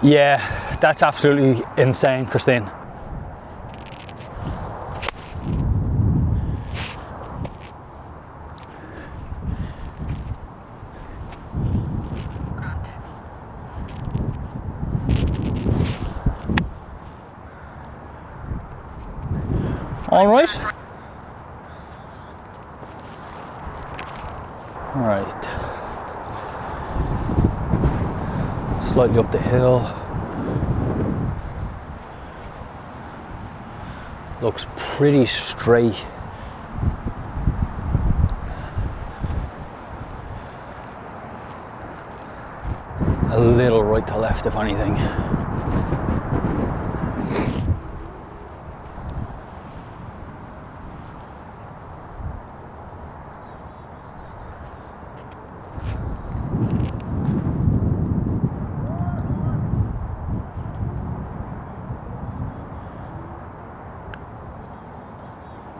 Yeah, that's absolutely insane, Christine. All right. All right. Slightly up the hill. Looks pretty straight. A little right to left, if anything.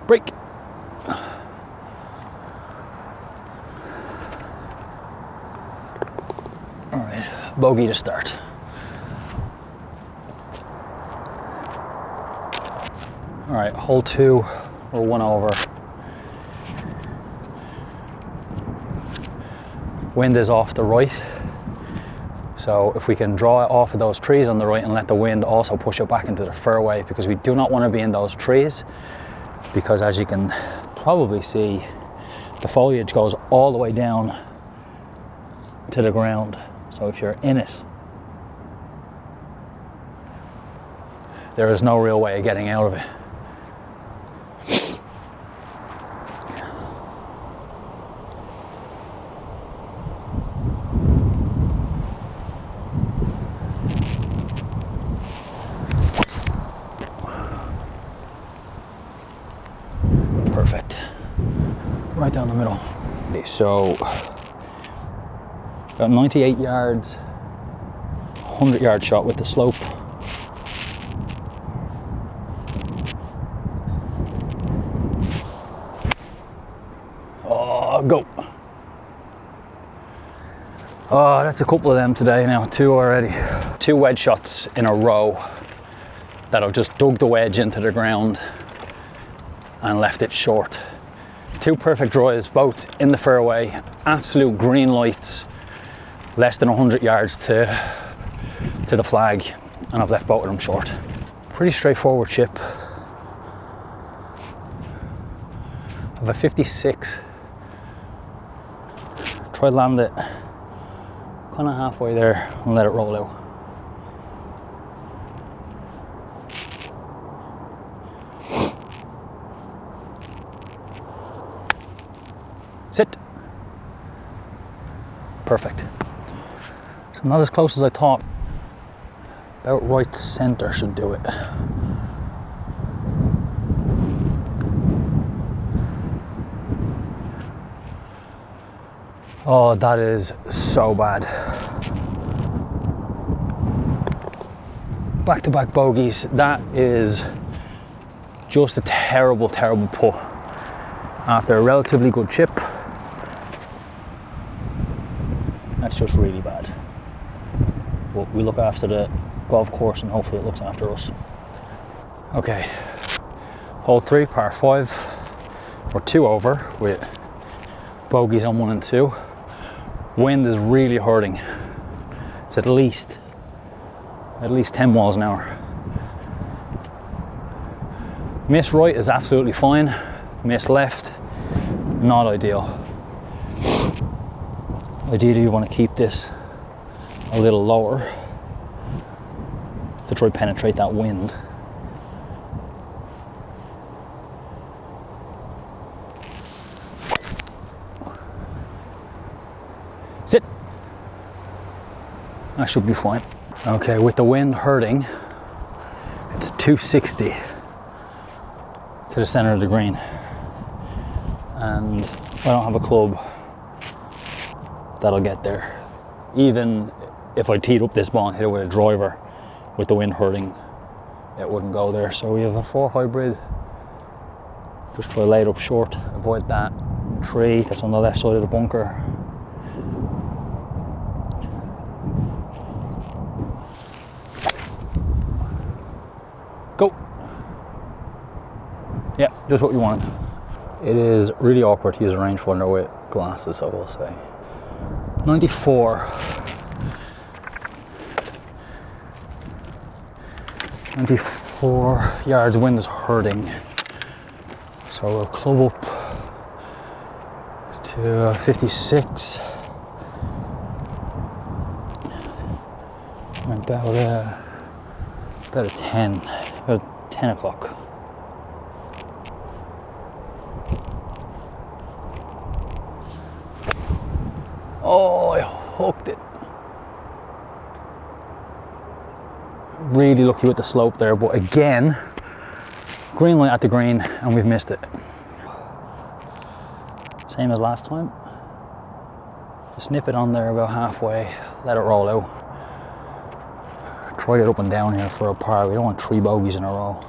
Break. All right, bogey to start. All right, hole 2, we're 1 over. Wind is off the right. So if we can draw it off of those trees on the right and let the wind also push it back into the fairway, because we do not want to be in those trees, because as you can probably see, the foliage goes all the way down to the ground. So if you're in it, there is no real way of getting out of it. Perfect. Right down the middle. Okay, so got 98 yards, 100-yard shot with the slope. Oh, go. Oh, that's a couple of them today now, 2 already. 2 wedge shots in a row that I've just dug the wedge into the ground and left it short. 2 perfect drives, both in the fairway, absolute green lights, less than 100 yards to the flag, and I've left both of them short. Pretty straightforward chip. I have a 56. Try to land it kind of halfway there and let it roll out. Sit. Perfect. So not as close as I thought. About right center should do it. Oh, that is so bad. Back-to-back bogeys. That is just a terrible, terrible putt after a relatively good chip. That's just really bad. But we look after the golf course and hopefully it looks after us. Okay, hole 3, par 5. We're 2 over with bogeys on 1 and 2. Wind is really hurting. It's at least 10 miles an hour. Miss right is absolutely fine. Miss left, not ideal. Ideally you want to keep this a little lower to try to penetrate that wind. Sit. That should be fine. Okay, with the wind hurting, it's 260 to the center of the green. And I don't have a club that'll get there. Even if I teed up this ball and hit it with a driver, with the wind hurting, it wouldn't go there. So we have a 4 hybrid. Just try to lay it up short, avoid that tree that's on the left side of the bunker. Go. Yeah, just what you want. It is really awkward to use a rangefinder with glasses, I will say. 94. 94 yards, wind is hurting. So we'll club up to 56. About a 10, about 10 o'clock. Oh, I hooked it. Really lucky with the slope there, but again, green light at the green and we've missed it. Same as last time. Just nip it on there about halfway, let it roll out. Try it up and down here for a par. We don't want 3 bogeys in a row.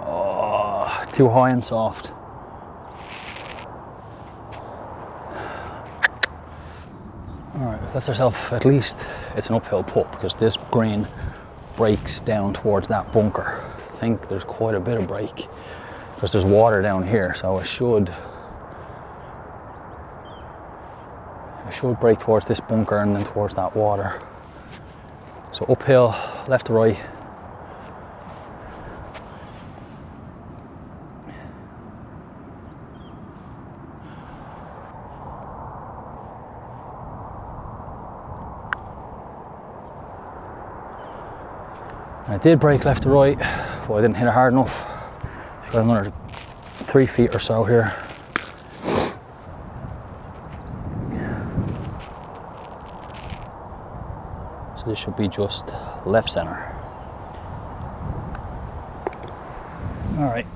Oh, too high and soft. Alright, we've left ourselves, at least it's an uphill putt because this green breaks down towards that bunker. I think there's quite a bit of break because there's water down here, so it should break towards this bunker and then towards that water. So uphill, left to right. And it did break left to right, but I didn't hit it hard enough. So I've another 3 feet or so here. So this should be just left center. All right.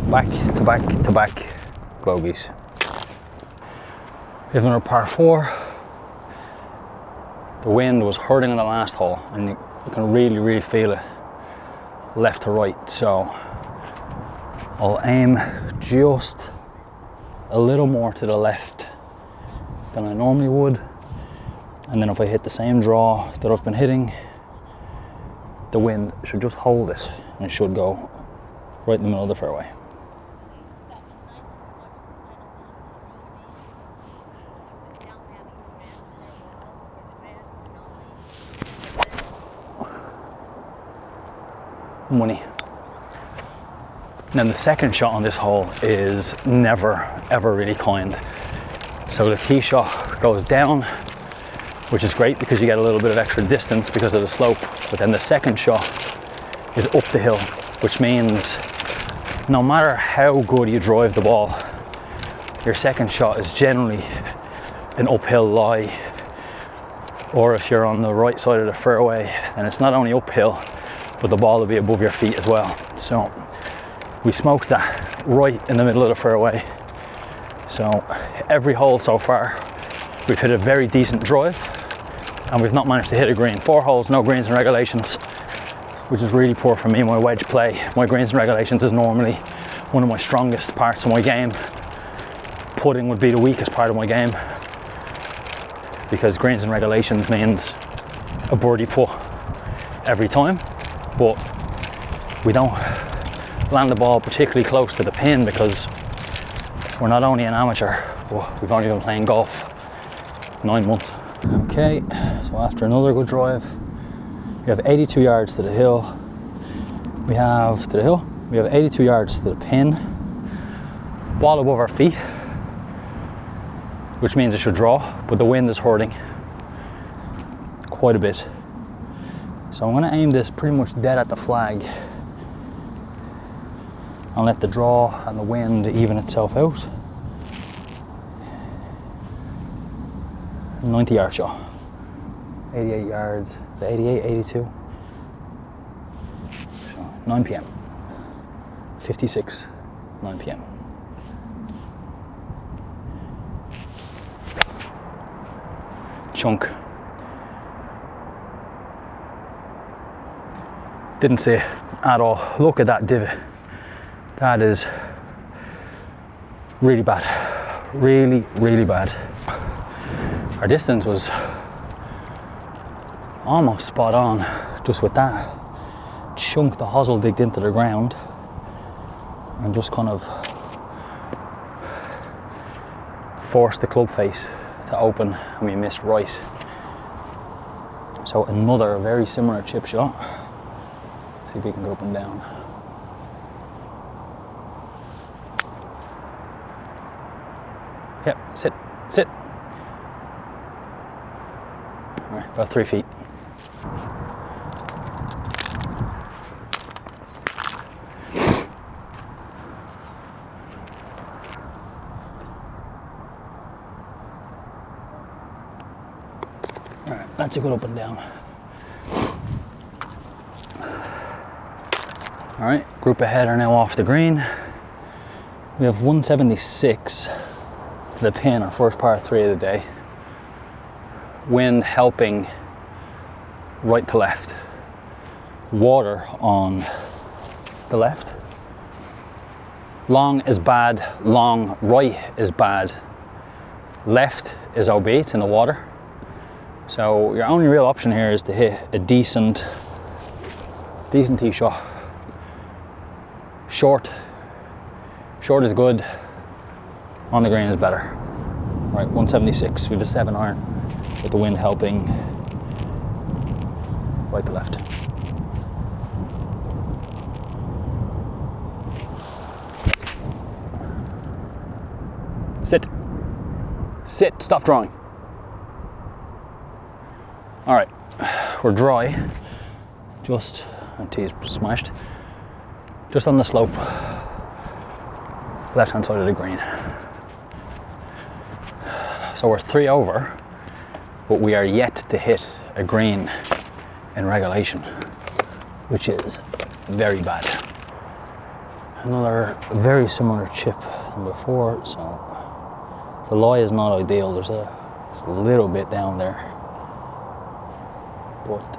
Back to back to back bogeys. We have another par 4. The wind was hurting on the last hole and you can really feel it left to right. So I'll aim just a little more to the left than I normally would. And then if I hit the same draw that I've been hitting, the wind should just hold it and it should go right in the middle of the fairway. Money. Now the second shot on this hole is never ever really kind. So the tee shot goes down, which is great because you get a little bit of extra distance because of the slope. But then the second shot is up the hill, which means no matter how good you drive the ball, your second shot is generally an uphill lie. Or if you're on the right side of the fairway, then it's not only uphill, but the ball will be above your feet as well. So we smoked that right in the middle of the fairway. So every hole so far, we've hit a very decent drive and we've not managed to hit a green. 4 holes, no greens and regulations, which is really poor for me. My wedge play, my greens and regulations is normally one of my strongest parts of my game. Putting would be the weakest part of my game because greens and regulations means a birdie putt every time, but we don't land the ball particularly close to the pin because we're not only an amateur, but we've only been playing golf 9 months. Okay, so after another good drive, we have 82 yards to the hill. We have 82 yards to the pin. Ball above our feet, which means it should draw, but the wind is hurting quite a bit. So I'm going to aim this pretty much dead at the flag and let the draw and the wind even itself out. 90-yard shot. 88 yards. Is it 88, 82? So 9 p.m. 56, 9 p.m. Chunk. Didn't see it at all. Look at that divot. That is really bad. Really, really bad. Our distance was almost spot on, just with that chunk the hosel digged into the ground and just kind of forced the club face to open, and we missed right. So another very similar chip shot. See if we can go up and down. Yep, sit, sit. All right, about 3 feet. All right, that's a good up and down. All right, group ahead are now off the green. We have 176 to the pin, our first par 3 of the day. Wind helping right to left. Water on the left. Long is bad, long right is bad. Left is OB, it's in the water. So your only real option here is to hit a decent tee shot. Short is good, on the green is better. All right, 176, we have a 7 iron with the wind helping right to left. Sit, sit, stop drawing. All right, we're dry, just, tee's smashed, just on the slope, left hand side of the green. So we're 3 over, but we are yet to hit a green in regulation, which is very bad. Another very similar chip than before, so the lie is not ideal. There's a little bit down there, but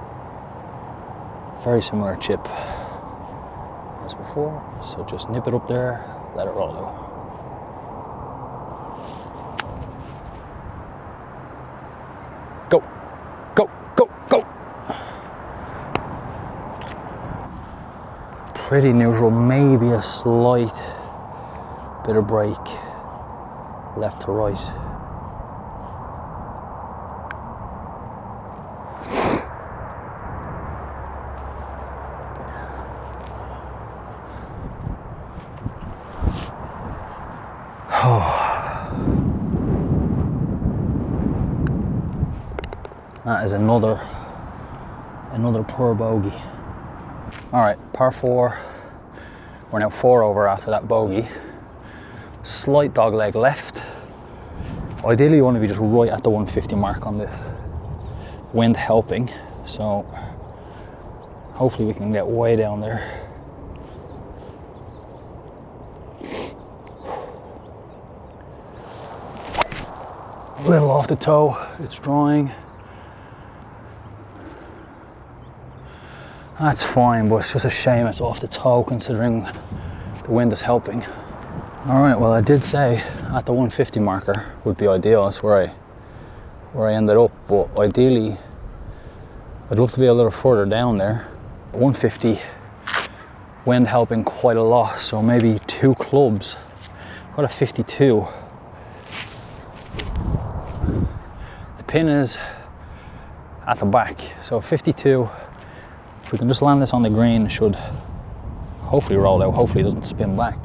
very similar chip as before. So just nip it up there, let it roll out. Go, go, go, go. Pretty neutral, maybe a slight bit of break left to right. That is another poor bogey. All right, par 4. We're now 4 over after that bogey. Slight dog leg left. Ideally you want to be just right at the 150 mark on this. Wind helping, so hopefully we can get way down there. A little off the toe, it's drawing. That's fine, but it's just a shame it's off the toe considering the wind is helping. All right, well I did say at the 150 marker would be ideal. That's where I ended up, but ideally I'd love to be a little further down there. 150, wind helping quite a lot, so maybe 2 clubs. Got a 52. The pin is at the back, so 52. If we can just land this on the green, it should hopefully roll out. Hopefully it doesn't spin back.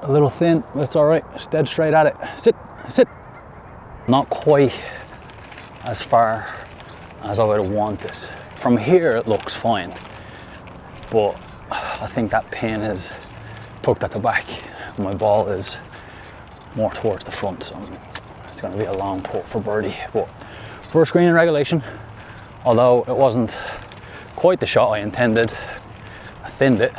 A little thin, but it's all right. It's dead straight at it. Sit, sit. Not quite as far as I would want it. From here it looks fine, but I think that pin is tucked at the back. My ball is more towards the front, so it's going to be a long putt for birdie. But first green in regulation, although it wasn't quite the shot I intended, I thinned it,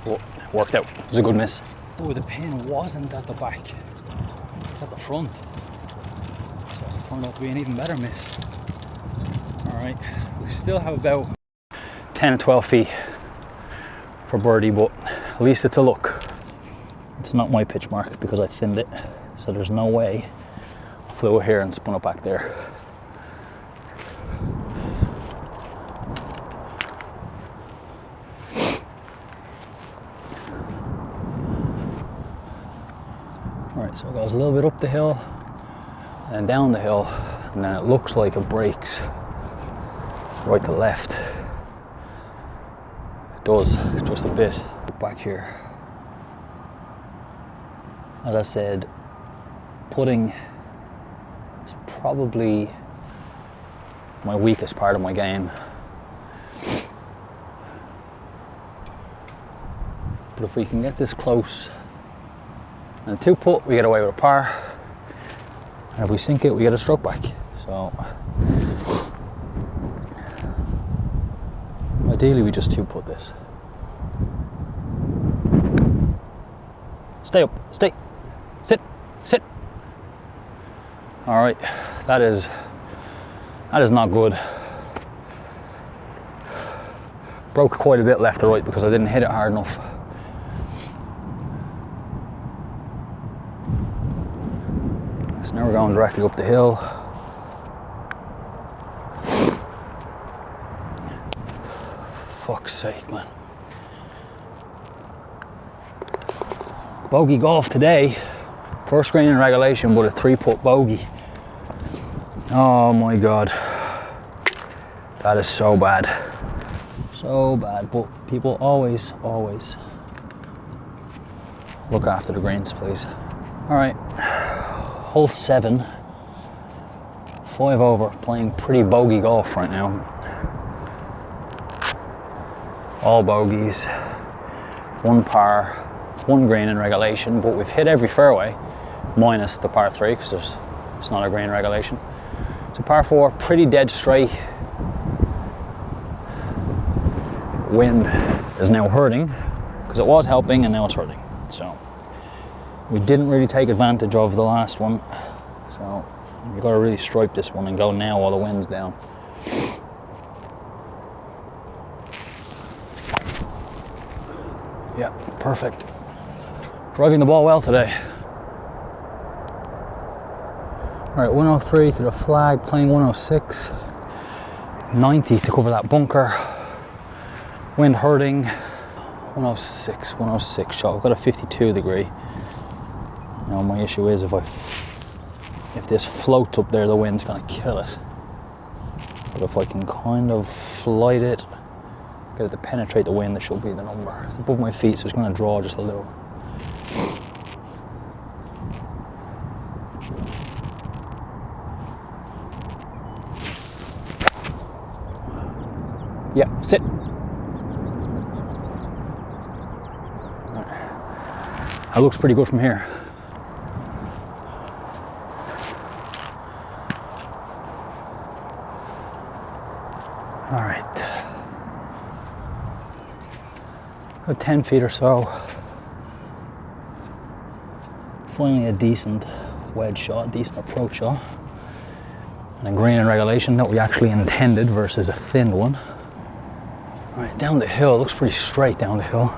but it worked out. It was a good miss. Oh, the pin wasn't at the back, it's at the front. So turned out to be an even better miss. All right, we still have about 10 or 12 feet for birdie, but at least it's a look. It's not my pitch mark because I thinned it, so there's no way I flew it here and spun it back there. All right, so it goes a little bit up the hill and down the hill, and then it looks like it breaks right to left. It does, just a bit. Back here. As I said, putting is probably my weakest part of my game. But if we can get this close, and a 2-putt, we get away with a par. And if we sink it, we get a stroke back. So ideally, we just 2-putt this. Stay up, stay, sit, sit. All right, that is not good. Broke quite a bit left to right because I didn't hit it hard enough. So now we're going directly up the hill. Fuck's sake, man. Bogey golf today. First green in regulation, but a 3-putt bogey. Oh my God. That is so bad. So bad, but people always look after the greens, please. All right. Hole 7, 5 over, playing pretty bogey golf right now. All bogeys, 1 par, 1 green in regulation, but we've hit every fairway, minus the par 3, because it's not a green regulation. It's a par 4, pretty dead straight. Wind is now hurting, because it was helping and now it's hurting. So we didn't really take advantage of the last one, so you've got to really stripe this one and go now while the wind's down. Yeah, perfect. Driving the ball well today. All right, 103 to the flag, playing 106. 90 to cover that bunker. Wind hurting. 106 shot. I've got a 52 degree. Now my issue is if this floats up there, the wind's gonna kill it. But if I can kind of flight it, get it to penetrate the wind, that should be the number. It's above my feet, so it's gonna draw just a little. Yeah, sit. That looks pretty good from here. All right, about 10 feet or so. Finally a decent wedge shot, decent approach shot. And a green in regulation that we actually intended versus a thin one. All right, down the hill, looks pretty straight down the hill.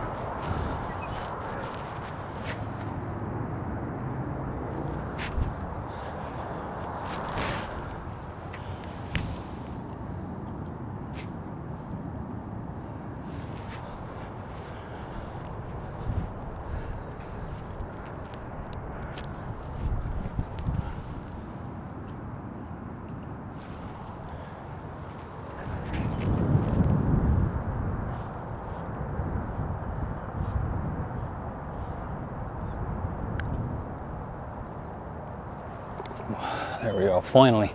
There we go, finally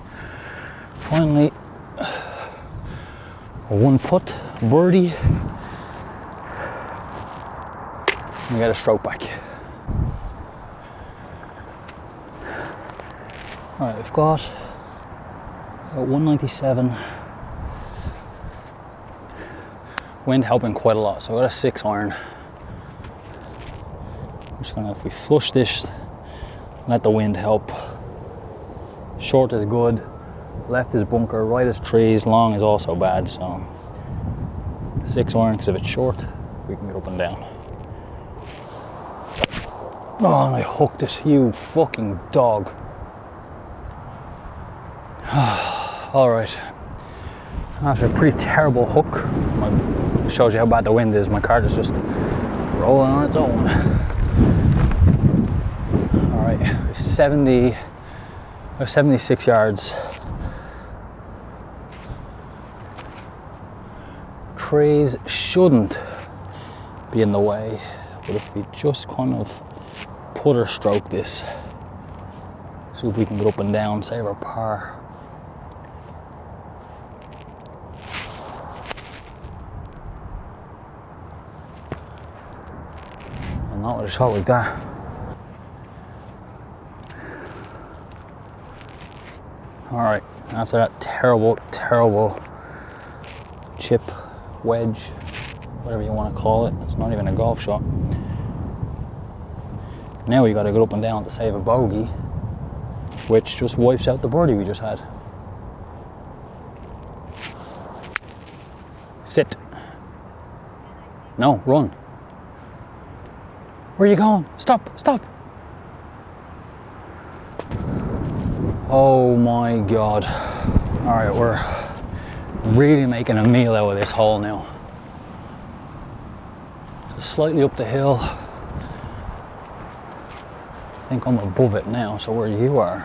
a 1-putt birdie. We got a stroke back. All right, we've got about 197. Wind helping quite a lot, so I got a 6 iron. I'm just gonna, if we flush this, let the wind help. Short is good, left is bunker, right is trees, long is also bad, so 6 iron, because if it's short, we can get up and down. Oh, and I hooked it, you fucking dog. Alright, after a pretty terrible hook, shows you how bad the wind is, my cart is just rolling on its own. Alright, 76 yards. Trees shouldn't be in the way, but if we just kind of putter stroke this, see if we can get up and down, save our par. And not with a shot like that. Alright, after that terrible chip, wedge, whatever you want to call it, it's not even a golf shot. Now we got to go up and down to save a bogey, which just wipes out the birdie we just had. Sit. No, run. Where are you going? Stop. Oh my God. All right, we're really making a meal out of this hole now. Just slightly up the hill. I think I'm above it now, so where you are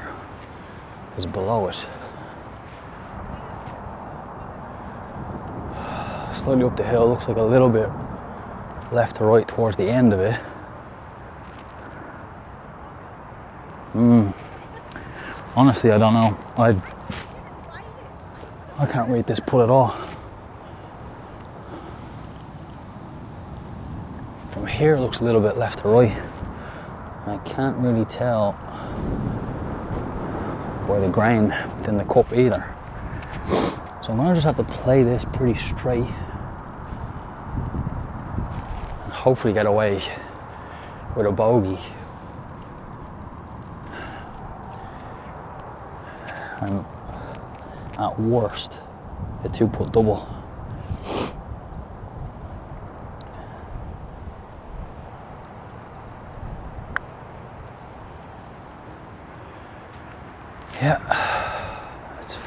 is below it. Slightly up the hill, looks like a little bit left to right towards the end of it. Honestly, I don't know. I can't rate this putt at all. From here it looks a little bit left to right. I can't really tell by the grain within the cup either. So I'm gonna just have to play this pretty straight and hopefully get away with a bogey. I'm at worst a 2-putt double. Yeah, it's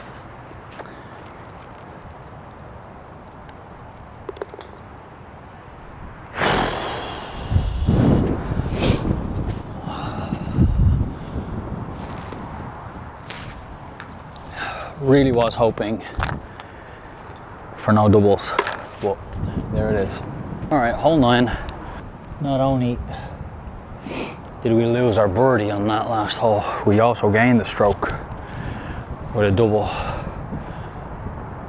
really was hoping for no doubles, but there it is. All right, hole 9. Not only did we lose our birdie on that last hole, we also gained the stroke with a double.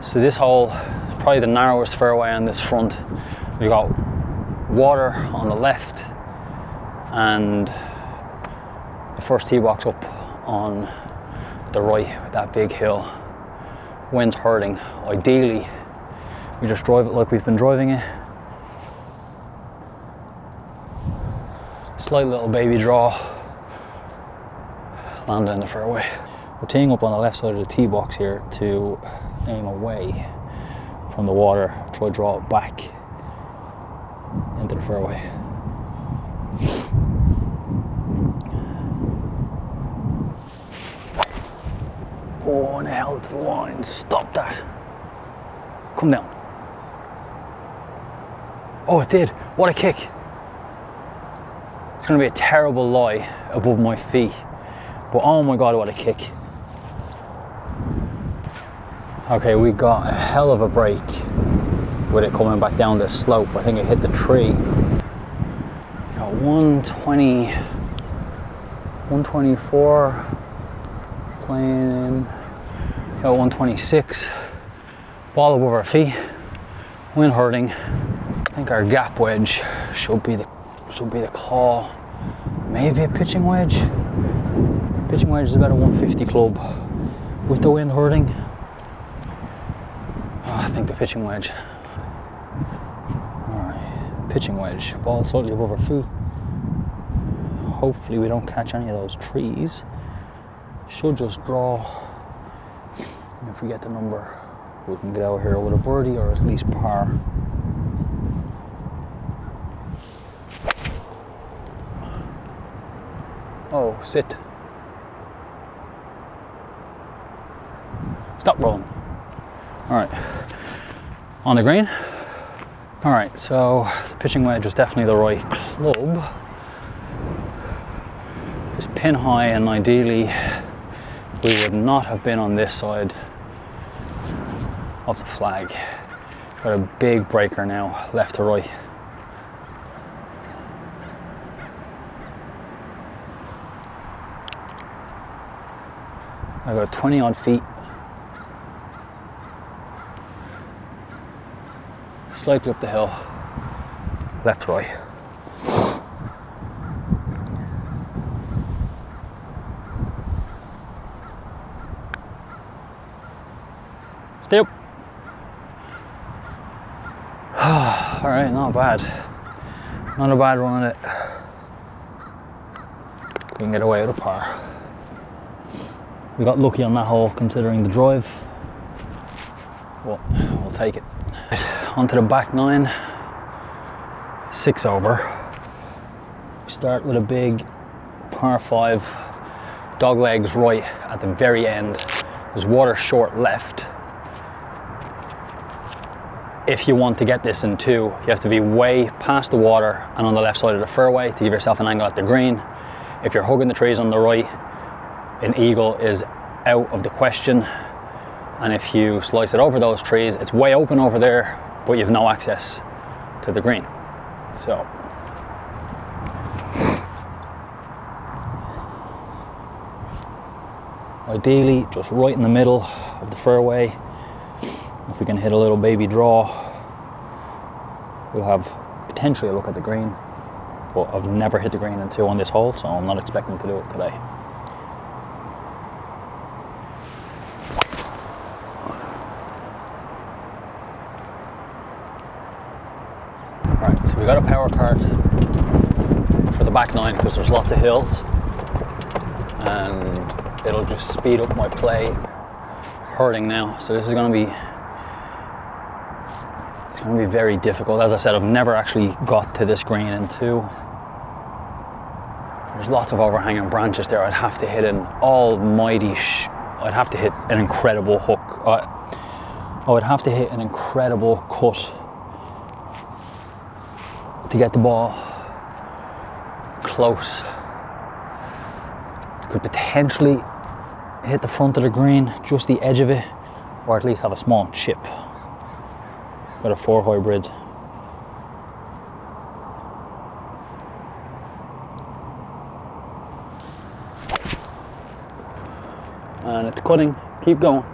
So this hole is probably the narrowest fairway on this front. We've got water on the left and the first tee box up on the right with that big hill. Wind's hurting. Ideally, we just drive it like we've been driving it. Slight little baby draw, land in the fairway. We're teeing up on the left side of the tee box here to aim away from the water, try to draw it back into the fairway. Oh, and hell, it's the line. Stop that. Come down. Oh, it did. What a kick. It's going to be a terrible lie above my feet. But oh my God, what a kick. Okay, we got a hell of a break with it coming back down this slope. I think it hit the tree. We got 120, 124 playing in. Got 126. Ball above our feet. Wind hurting. I think our gap wedge should be the call. Maybe a pitching wedge. Pitching wedge is about a 150 club. With the wind hurting, I think the pitching wedge. Alright, pitching wedge. Ball slightly above our feet. Hopefully we don't catch any of those trees. Should just draw. And if we get the number, we can get out here with a birdie or at least par. Oh, sit. Stop rolling. All right, on the green. All right, so the pitching wedge was definitely the right club. Just pin high, and ideally we would not have been on this side of the flag. Got a big breaker now, left to right. I got 20 odd feet. Slightly up the hill, left to right. Stay up. All right, not bad. Not a bad run at it. We can get away with a par. We got lucky on that hole considering the drive. Well, we'll take it. Onto the back nine, 6 over. We start with a big par 5, dog legs right at the very end. There's water short left. If you want to get this in 2, you have to be way past the water and on the left side of the fairway to give yourself an angle at the green. If you're hugging the trees on the right, an eagle is out of the question. And if you slice it over those trees, it's way open over there, but you've no access to the green. So, ideally, just right in the middle of the fairway. If we can hit a little baby draw, we'll have potentially a look at the green. But I've never hit the green in 2 on this hole, so I'm not expecting to do it today. Alright, so we got a power card for the back 9 because there's lots of hills and it'll just speed up my play. Hurting now, so this is going to be very difficult. As I said, I've never actually got to this green in 2. There's lots of overhanging branches there. I'd have to hit an almighty I'd have to hit an incredible hook. I would have to hit an incredible cut to get the ball close. Could potentially hit the front of the green, just the edge of it, or at least have a small chip. Got a 4 hybrid. And it's cutting. Keep going.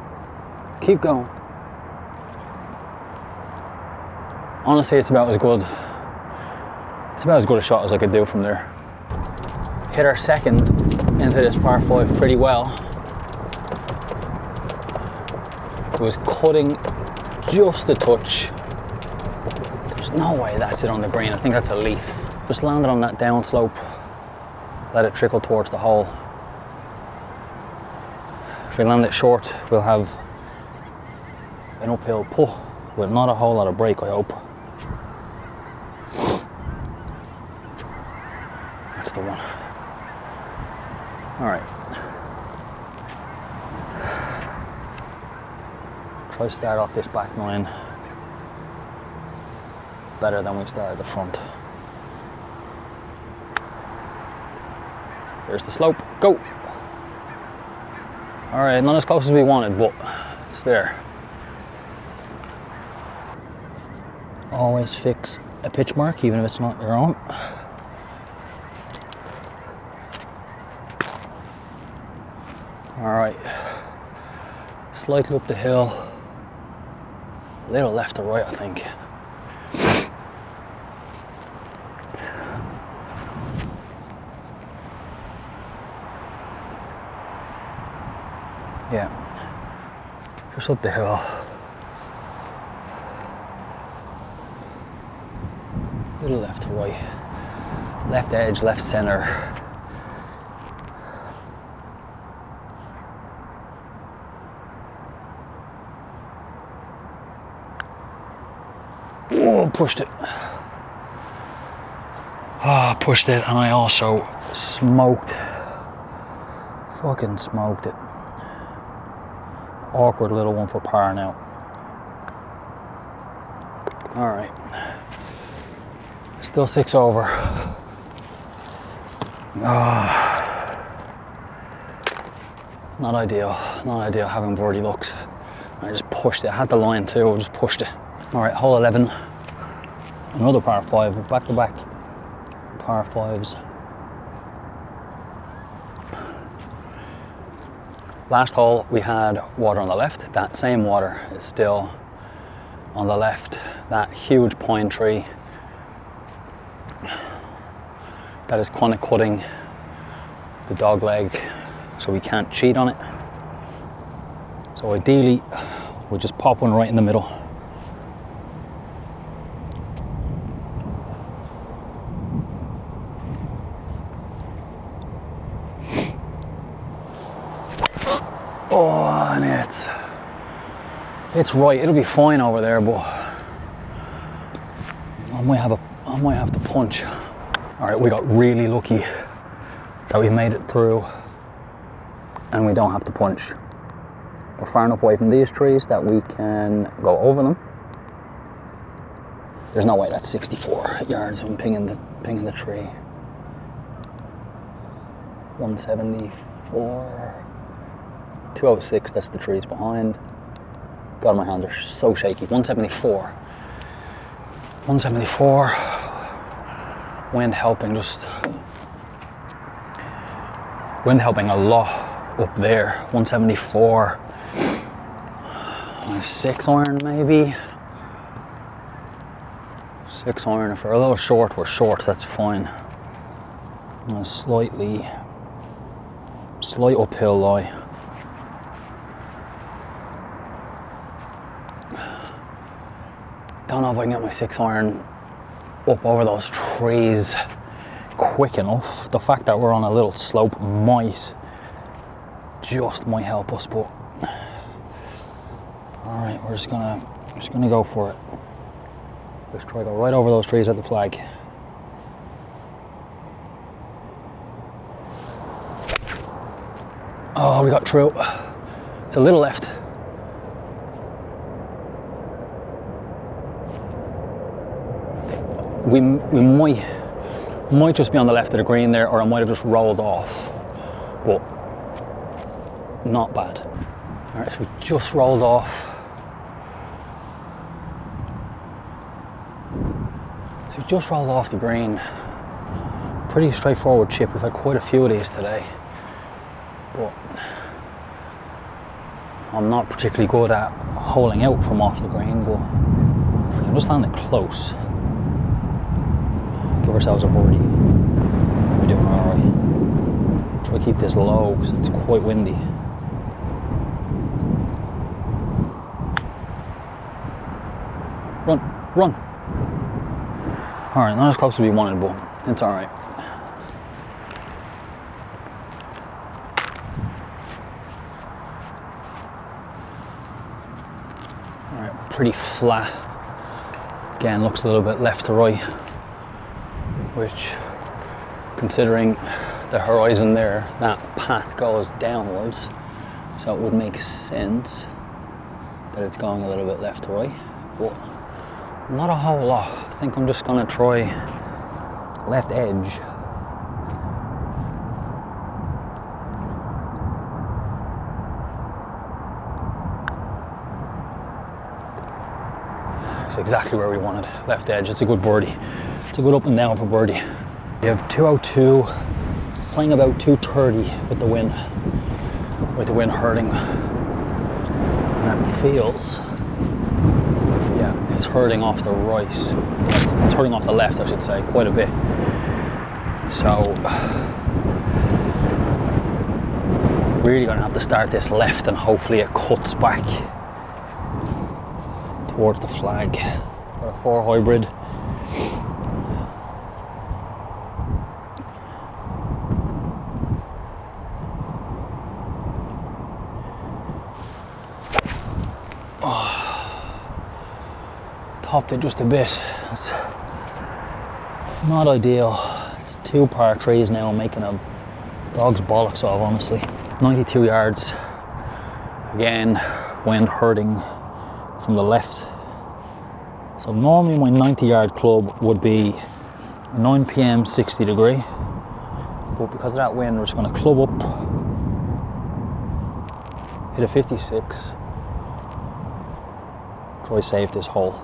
Keep going. Honestly, it's about as good. It's about as good a shot as I could do from there. Hit our second into this par 5 pretty well. It was cutting just a touch. There's no way that's it on the green. I think that's a leaf. Just landed on that down slope. Let it trickle towards the hole. If we land it short, we'll have an uphill putt with not a whole lot of break, I hope. That's the one. All right. Try to start off this back 9 better than we started the front. There's the slope. Go. All right, not as close as we wanted, but it's there. Always fix a pitch mark, even if it's not your own. All right, slightly up the hill, a little left to right, I think. Yeah, just up the hill. Little left to right, left edge, left center. Oh, pushed it. Ah, pushed it, and I also smoked. Fucking smoked it. Awkward little one for par now. All right. Still 6 over. Not ideal. Not ideal having birdie looks. I just pushed it. I had the line too. I just pushed it. All right, hole 11. Another par 5. Back to back par 5s. Last hole we had water on the left. That same water is still on the left. That huge pine tree that is kind of cutting the dog leg, so we can't cheat on it. So ideally we'll just pop one right in the middle. Oh, and it's right. It'll be fine over there, but I might have to punch. All right, we got really lucky that we made it through, and we don't have to punch. We're far enough away from these trees that we can go over them. There's no way that's 64 yards from pinging the tree. 174. 206, that's the trees behind. God, my hands are so shaky. 174. 174. Wind helping a lot up there. 174. 6 iron maybe. 6 iron. If we're a little short, we're short, that's fine. And a slight uphill lie. Don't know if I can get my 6 iron up over those trees quick enough. The fact that we're on a little slope might help us, but all right, we're just gonna go for it. Just try to go right over those trees at the flag. Oh, we got through. It's a little left. We might just be on the left of the green there, or I might have just rolled off, but not bad. All right, so we just rolled off. So we just rolled off the green. Pretty straightforward chip. We've had quite a few of these today, but I'm not particularly good at holing out from off the green, but if we can just land it close, give ourselves a birdie, we're doing all right. Try to keep this low because it's quite windy. Run. All right, not as close as we wanted, but it's all right. All right, pretty flat. Again, looks a little bit left to right, which, considering the horizon there, that path goes downwards, so it would make sense that it's going a little bit left to right, but not a whole lot. I think I'm just gonna try left edge. It's exactly where we wanted, left edge. It's a good birdie. It's a good up and down for birdie. We have 202, playing about 230 with the wind hurting. And it feels, yeah, it's hurting off the right. It's hurting off the left, I should say, quite a bit. So, really gonna have to start this left and hopefully it cuts back towards the flag. Got a 4 hybrid. topped it just a bit. It's not ideal. It's 2 par 3s now, making a dog's bollocks of, honestly. 92 yards. Again, wind hurting from the left. So normally my 90-yard club would be 9 p.m. 60 degree. But because of that wind, we're just going to club up, hit a 56, try save this hole.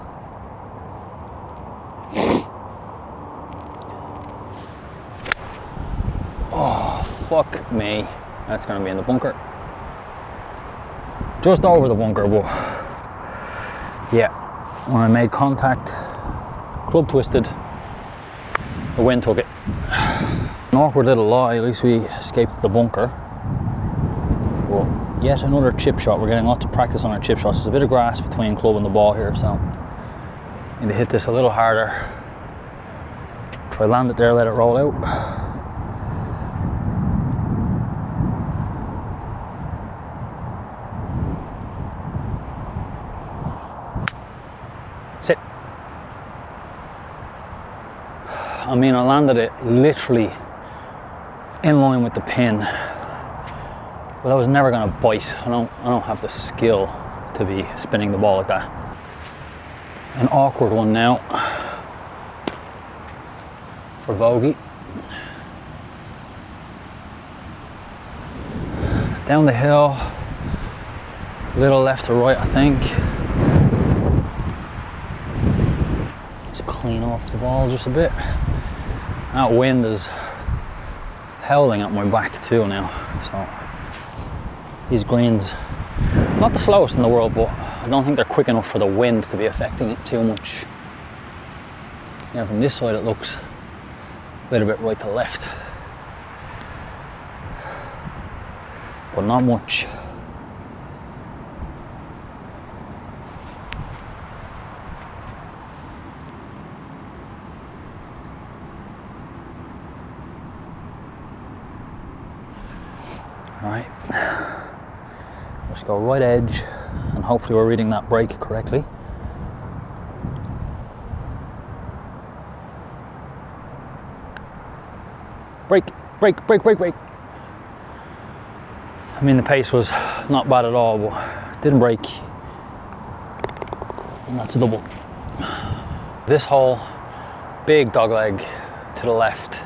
Oh, fuck me. That's going to be in the bunker. Just over the bunker, but yeah, when I made contact, club twisted, the wind took it. An awkward little lie, at least we escaped the bunker. But yet another chip shot. We're getting lots of practice on our chip shots. There's a bit of grass between club and the ball here, so need to hit this a little harder. Try land it there, let it roll out. Sit. I mean, I landed it literally in line with the pin, but I was never going to bite. I don't have the skill to be spinning the ball like that. An awkward one now for bogey. Down the hill, little left to right, I think. Just clean off the ball just a bit. That wind is howling at my back too now, so these greens, not the slowest in the world, but I don't think they're quick enough for the wind to be affecting it too much. Yeah, from this side it looks a little bit right to left, but not much. Right, let's go right edge, and hopefully we're reading that break correctly. Break, break, break, break, break. I mean, the pace was not bad at all, but it didn't break. And that's a double. This hole, big dog leg to the left.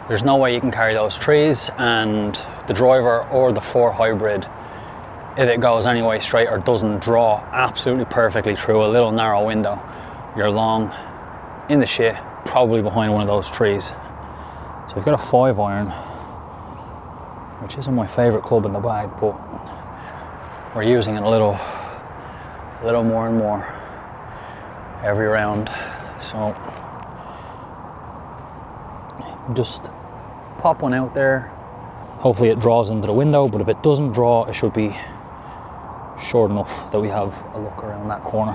There's no way you can carry those trees, and the driver or the 4 hybrid, if it goes any way straight or doesn't draw absolutely perfectly through a little narrow window, you're long in the shit, probably behind one of those trees. So I've got a 5 iron, which isn't my favorite club in the bag, but we're using it a little more and more every round. So just pop one out there. Hopefully it draws into the window, but if it doesn't draw, it should be short enough that we have a look around that corner.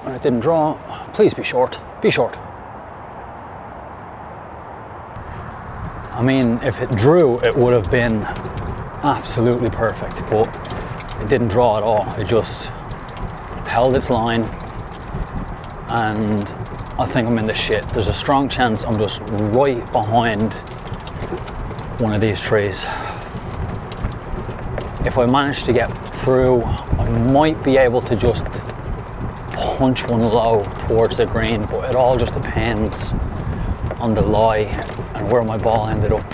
When it didn't draw, please be short. Be short. I mean, if it drew, it would have been absolutely perfect, but it didn't draw at all. It just held its line, and I think I'm in the shit. There's a strong chance I'm just right behind one of these trees. If I manage to get through, I might be able to just punch one low towards the green, but it all just depends on the lie and where my ball ended up.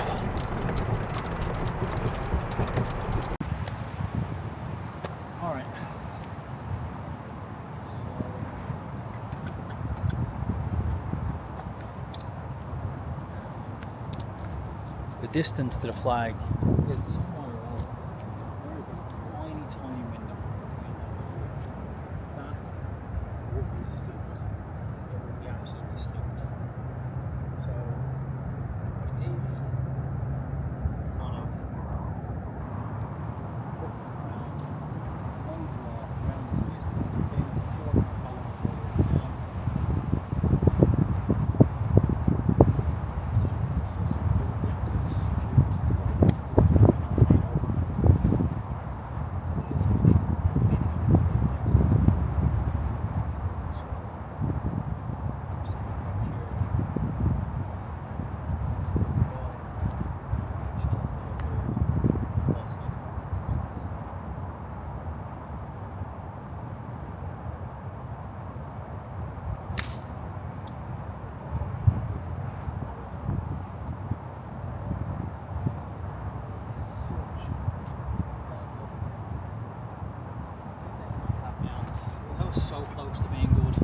All right. The distance to the flag is somewhere around. There is a tiny, tiny window between them. That would be stupid. It would be absolutely stupid. So, ideally, kind of put one draw around the trees, big, short, so close to being good.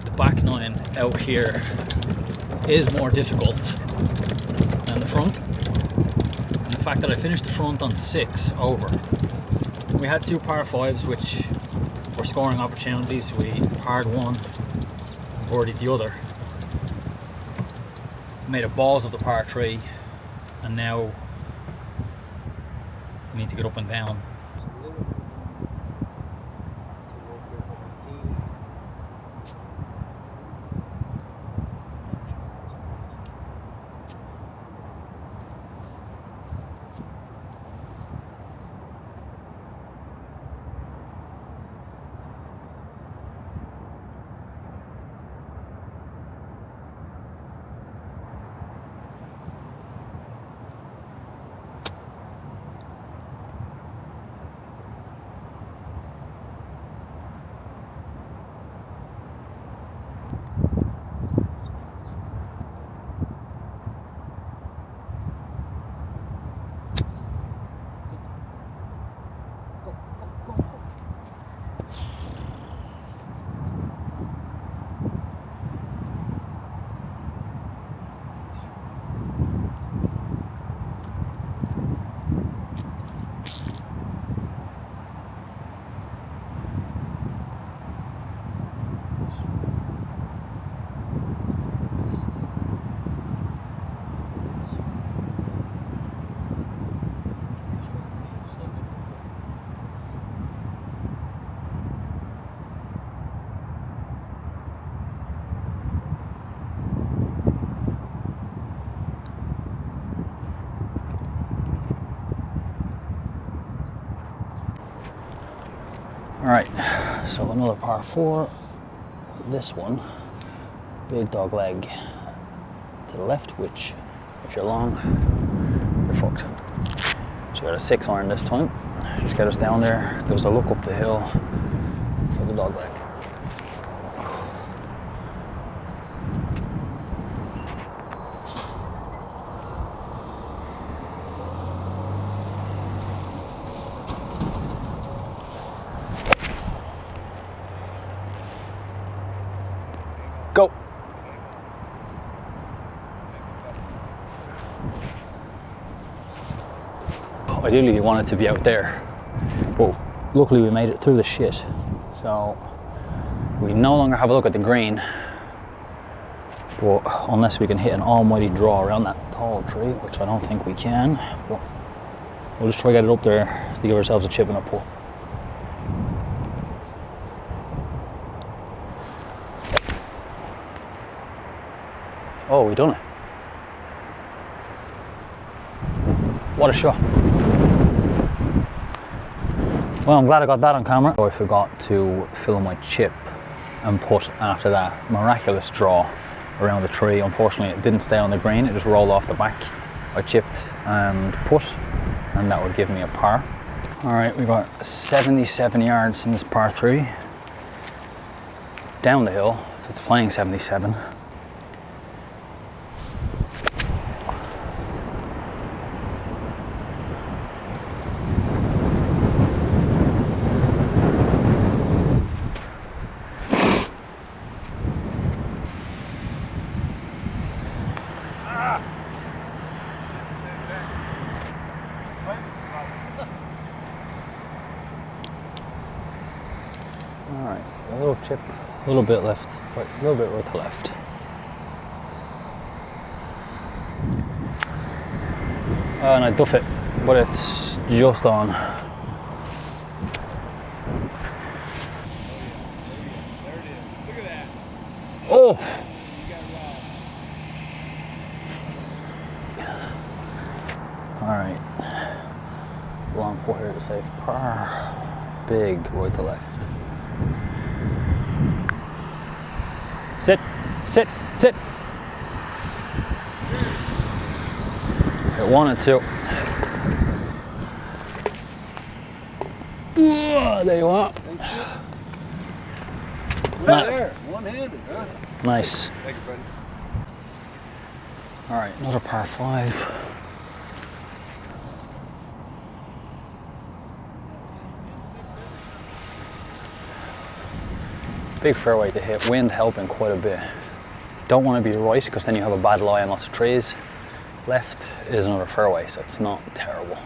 The back nine out here is more difficult than the front. And the fact that I finished the front on 6 over. We had 2 par 5s which were scoring opportunities. We parred one, birdied the other. Made a balls of the par 3, and now we need to get up and down. Alright, so another par 4. This one, big dog leg to the left, which if you're long, you're fucked. So we got a 6 iron this time. Just get us down there, give us a look up the hill for the dog leg. Go. Ideally you want it to be out there, but luckily we made it through the shit. So we no longer have a look at the green, but unless we can hit an almighty draw around that tall tree, which I don't think we can, but we'll just try to get it up there to give ourselves a chip and a putt. Oh, we done it. What a shot. Well, I'm glad I got that on camera. I forgot to fill my chip and putt after that miraculous draw around the tree. Unfortunately, it didn't stay on the green, it just rolled off the back. I chipped and putt, and that would give me a par. All right, we got 77 yards in this par 3. Down the hill, so it's playing 77. Alright, a little chip, a little bit left, right, a little bit right to left. And I duff it, but it's just on. There it is. Look at that. Oh! You got robbed. Alright. Long putt here to save par. Big right to left. Sit, sit, sit. Hit 1 and 2. There you are. Right there, one-handed, huh? Nice. Thank you, buddy. All right, another par 5. Big fairway to hit, wind helping quite a bit. Don't want to be right because then you have a bad lie and lots of trees. Left is another fairway, so it's not terrible.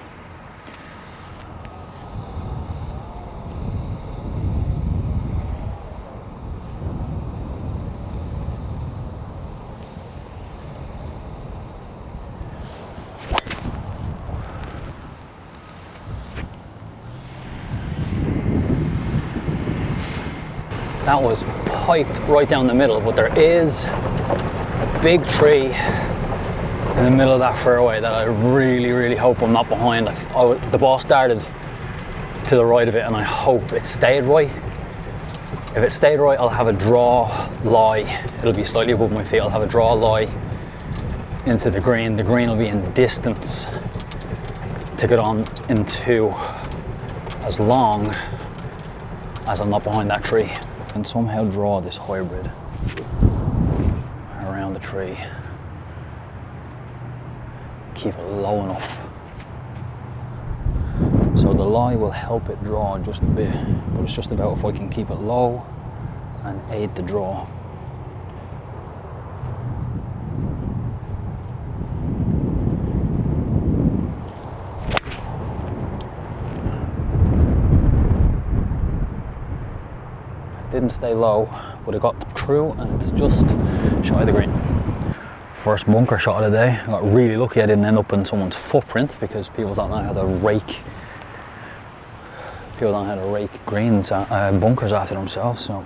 That was piped right down the middle, but there is a big tree in the middle of that fairway that I really hope I'm not behind. The ball started to the right of it and I hope it stayed right. If it stayed right, I'll have a draw lie. It'll be slightly above my feet. I'll have a draw lie into the green. The green will be in distance to get on into, as long as I'm not behind that tree. And somehow draw this hybrid around the tree. Keep it low enough. So the lie will help it draw just a bit, but it's just about if I can keep it low and aid the draw. Didn't stay low, but it got through and it's just shy of the green. First bunker shot of the day. I got really lucky I didn't end up in someone's footprint because people don't know how to rake. People don't know how to rake greens, bunkers after themselves. So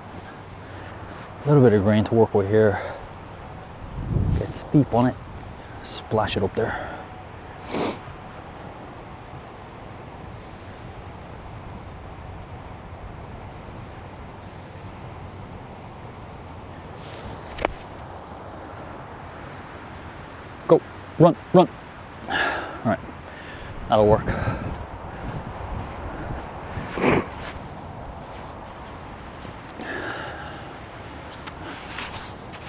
a little bit of green to work with here. Get steep on it, splash it up there. Go, run. All right, that'll work.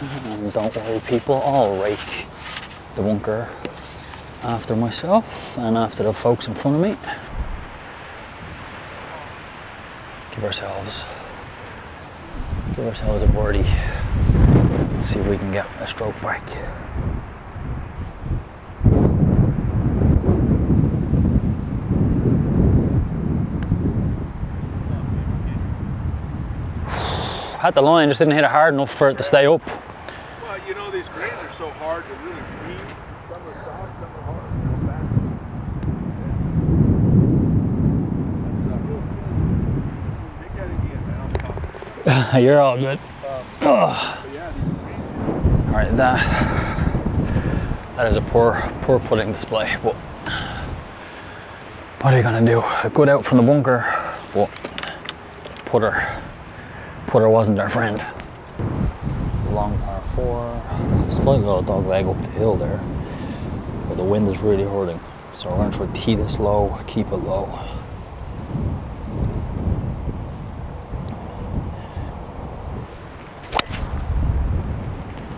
And don't worry people, I'll rake the bunker after myself and after the folks in front of me. Give ourselves a birdie. See if we can get a stroke back. Had the line, just didn't hit it hard enough for it to stay up. Well, you know, these greens are so hard to really clean. Some are soft, some are hard. They gotta get You're all good. yeah, All right, that is a poor putting display, but what are you gonna do? Good out from the bunker, but putter wasn't our friend. Long par 4, slight little dog leg up the hill there, but the wind is really hurting. So we're gonna try to tee this low, keep it low.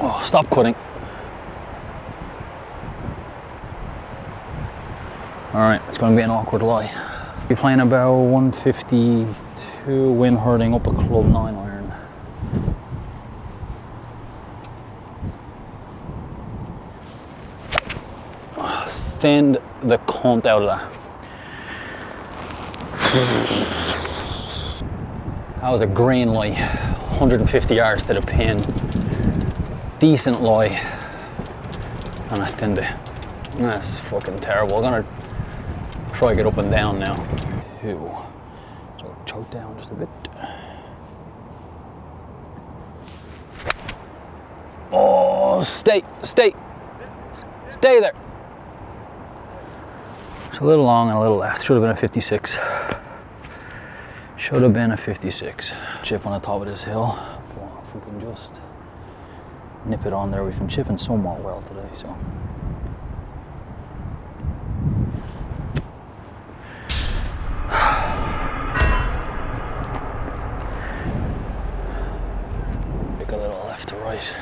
Oh, stop cutting. All right, it's gonna be an awkward lie. We're playing about 152, wind hurting up a club 9 iron. Thinned the cunt out of that. That was a green lie, 150 yards to the pin. Decent lie, and I thinned it. That's fucking terrible. I'm gonna try to get up and down now. 2. So choke down just a bit. Oh, stay there. It's a little long and a little left. Should have been a 56. Should have been a 56. Chip on the top of this hill. But if we can just nip it on there, we've been chipping somewhat well today, so. Pick a little left to right.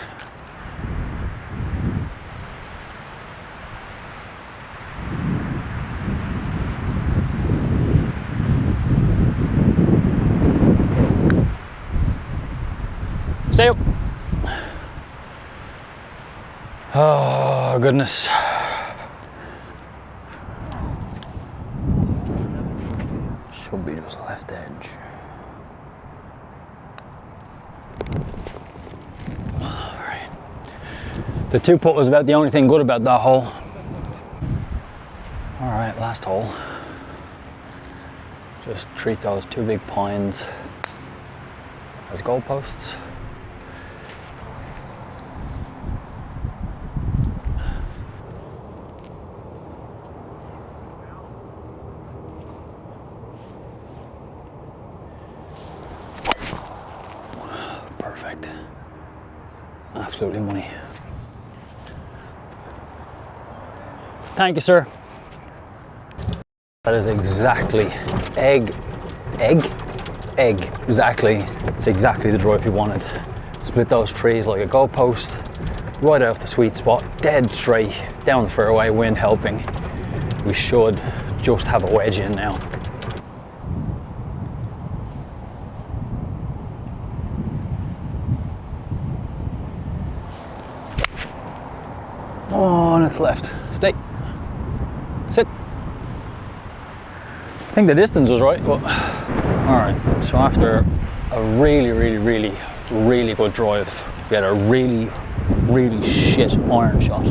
Stay up. Oh, goodness. Should be just left edge. All right. The 2-putt was about the only thing good about that hole. All right, last hole. Just treat those 2 big pines as goalposts. Perfect. Absolutely money. Thank you, sir. That is exactly exactly. It's exactly the drive you wanted. Split those trees like a goalpost, right off the sweet spot, dead straight, down the fairway, wind helping. We should just have a wedge in now. Oh, and it's left. Stay. Sit. I think the distance was right, but all right. So after a really good drive, we had a really shit iron shot.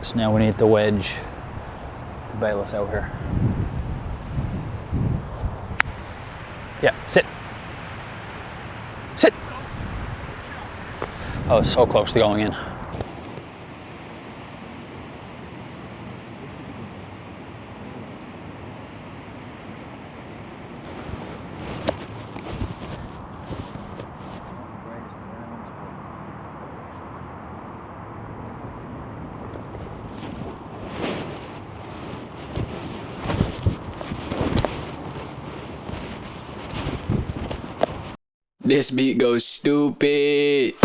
So now we need the wedge to bail us out here. Yeah, sit. Sit. I was so close to going in. This beat goes stupid.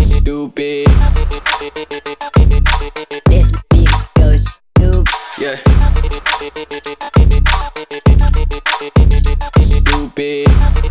Stupid. This beat goes stupid. Yeah. Stupid.